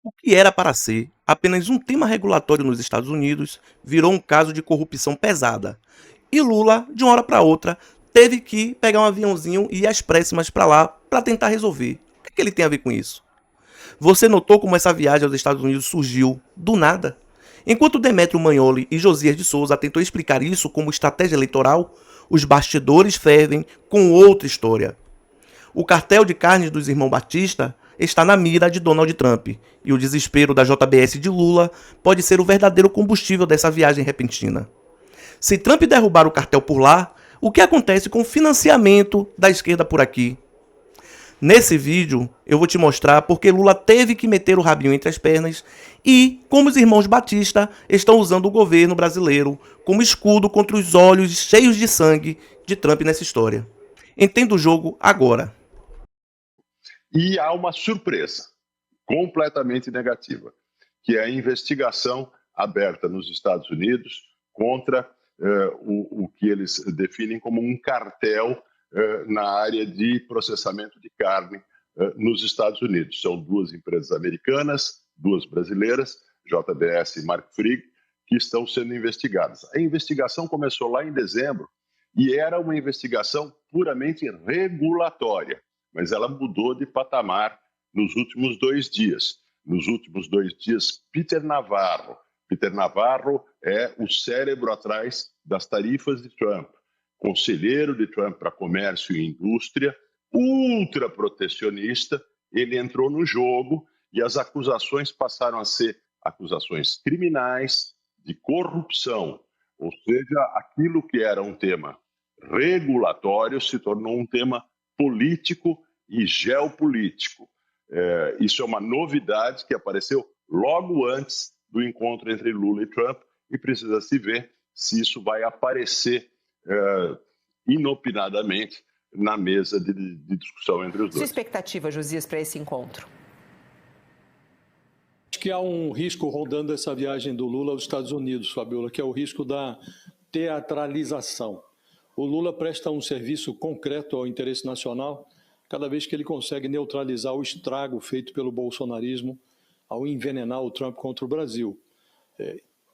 O que era para ser apenas um tema regulatório nos Estados Unidos virou um caso de corrupção pesada. E Lula, de uma hora para outra, teve que pegar um aviãozinho e ir às préssimas para lá para tentar resolver. O que ele tem a ver com isso? Você notou como essa viagem aos Estados Unidos surgiu do nada? Enquanto Demetrio Magnoli e Josias de Souza tentou explicar isso como estratégia eleitoral, os bastidores fervem com outra história. O cartel de carnes dos irmãos Batista está na mira de Donald Trump, e o desespero da JBS de Lula pode ser o verdadeiro combustível dessa viagem repentina. Se Trump derrubar o cartel por lá, o que acontece com o financiamento da esquerda por aqui? Nesse vídeo, eu vou te mostrar porque Lula teve que meter o rabinho entre as pernas e como os irmãos Batista estão usando o governo brasileiro como escudo contra os olhos cheios de sangue de Trump nessa história. Entenda o jogo agora. E há uma surpresa completamente negativa, que é a investigação aberta nos Estados Unidos contra o que eles definem como um cartel na área de processamento de carne nos Estados Unidos. São duas empresas americanas, duas brasileiras, JBS e Marfrig, que estão sendo investigadas. A investigação começou lá em dezembro e era uma investigação puramente regulatória, mas ela mudou de patamar nos últimos 2 dias. Nos últimos 2 dias, Peter Navarro é o cérebro atrás das tarifas de Trump, conselheiro de Trump para comércio e indústria, ultra protecionista, ele entrou no jogo e as acusações passaram a ser acusações criminais de corrupção, ou seja, aquilo que era um tema regulatório se tornou um tema político e geopolítico. Isso é uma novidade que apareceu logo antes do encontro entre Lula e Trump e precisa se ver se isso vai aparecer inopinadamente na mesa de discussão entre os dois. Sua expectativa, Josias, para esse encontro? Acho que há um risco rondando essa viagem do Lula aos Estados Unidos, Fabiola, que é o risco da teatralização. O Lula presta um serviço concreto ao interesse nacional cada vez que ele consegue neutralizar o estrago feito pelo bolsonarismo ao envenenar o Trump contra o Brasil.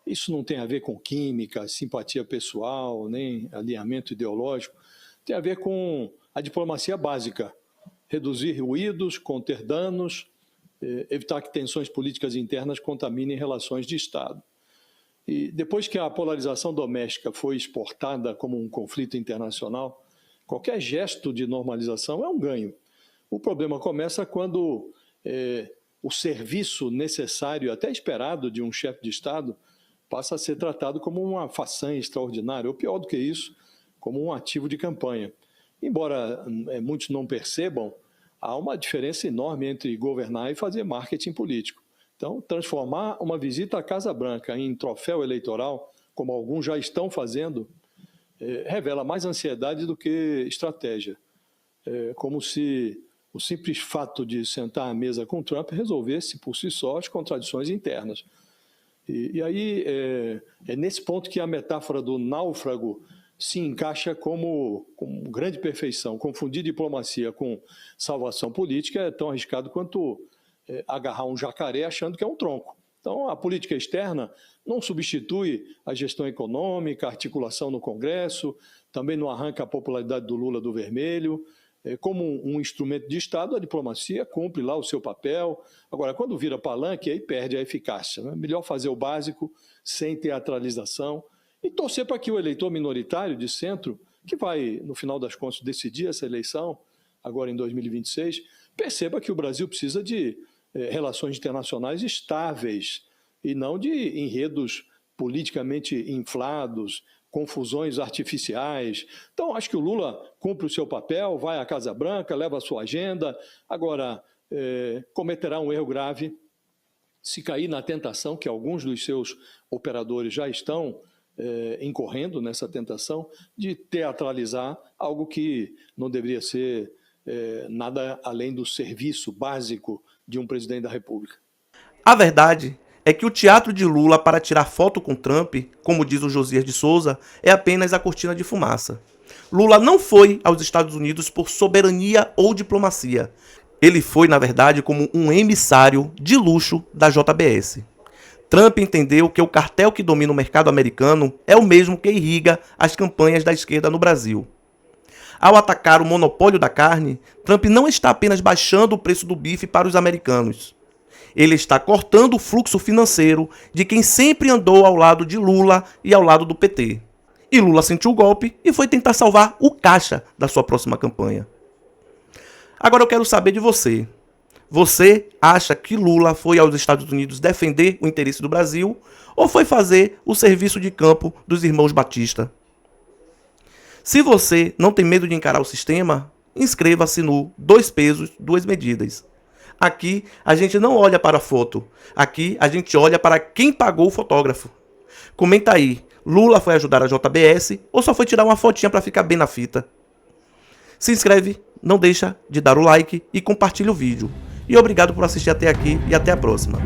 Isso não tem a ver com química, simpatia pessoal, nem alinhamento ideológico. Tem a ver com a diplomacia básica. Reduzir ruídos, conter danos, evitar que tensões políticas internas contaminem relações de Estado. E depois que a polarização doméstica foi exportada como um conflito internacional, qualquer gesto de normalização é um ganho. O problema começa quando o serviço necessário, até esperado, de um chefe de Estado passa a ser tratado como uma façanha extraordinária, ou pior do que isso, como um ativo de campanha. Embora muitos não percebam, há uma diferença enorme entre governar e fazer marketing político. Então, transformar uma visita à Casa Branca em troféu eleitoral, como alguns já estão fazendo, revela mais ansiedade do que estratégia. Como se o simples fato de sentar à mesa com Trump resolvesse por si só as contradições internas. E aí é nesse ponto que a metáfora do náufrago se encaixa como grande perfeição. Confundir diplomacia com salvação política é tão arriscado quanto agarrar um jacaré achando que é um tronco. Então, a política externa não substitui a gestão econômica, a articulação no Congresso, também não arranca a popularidade do Lula do vermelho. Como um instrumento de Estado, a diplomacia cumpre lá o seu papel. Agora, quando vira palanque, aí perde a eficácia, né? Melhor fazer o básico, sem teatralização, e torcer para que o eleitor minoritário de centro, que vai, no final das contas, decidir essa eleição, agora em 2026, perceba que o Brasil precisa de relações internacionais estáveis e não de enredos politicamente inflados, confusões artificiais. Então, acho que o Lula cumpre o seu papel, vai à Casa Branca, leva a sua agenda. Agora, cometerá um erro grave se cair na tentação, que alguns dos seus operadores já estão incorrendo nessa tentação, de teatralizar algo que não deveria ser nada além do serviço básico de um presidente da República. A verdade é que o teatro de Lula para tirar foto com Trump, como diz o Josias de Souza, é apenas a cortina de fumaça. Lula não foi aos Estados Unidos por soberania ou diplomacia. Ele foi, na verdade, como um emissário de luxo da JBS. Trump entendeu que o cartel que domina o mercado americano é o mesmo que irriga as campanhas da esquerda no Brasil. Ao atacar o monopólio da carne, Trump não está apenas baixando o preço do bife para os americanos. Ele está cortando o fluxo financeiro de quem sempre andou ao lado de Lula e ao lado do PT. E Lula sentiu o golpe e foi tentar salvar o caixa da sua próxima campanha. Agora eu quero saber de você. Você acha que Lula foi aos Estados Unidos defender o interesse do Brasil ou foi fazer o serviço de campo dos irmãos Batista? Se você não tem medo de encarar o sistema, inscreva-se no 2 pesos, 2 medidas. Aqui a gente não olha para a foto, aqui a gente olha para quem pagou o fotógrafo. Comenta aí, Lula foi ajudar a JBS ou só foi tirar uma fotinha para ficar bem na fita? Se inscreve, não deixa de dar o like e compartilha o vídeo. E obrigado por assistir até aqui e até a próxima.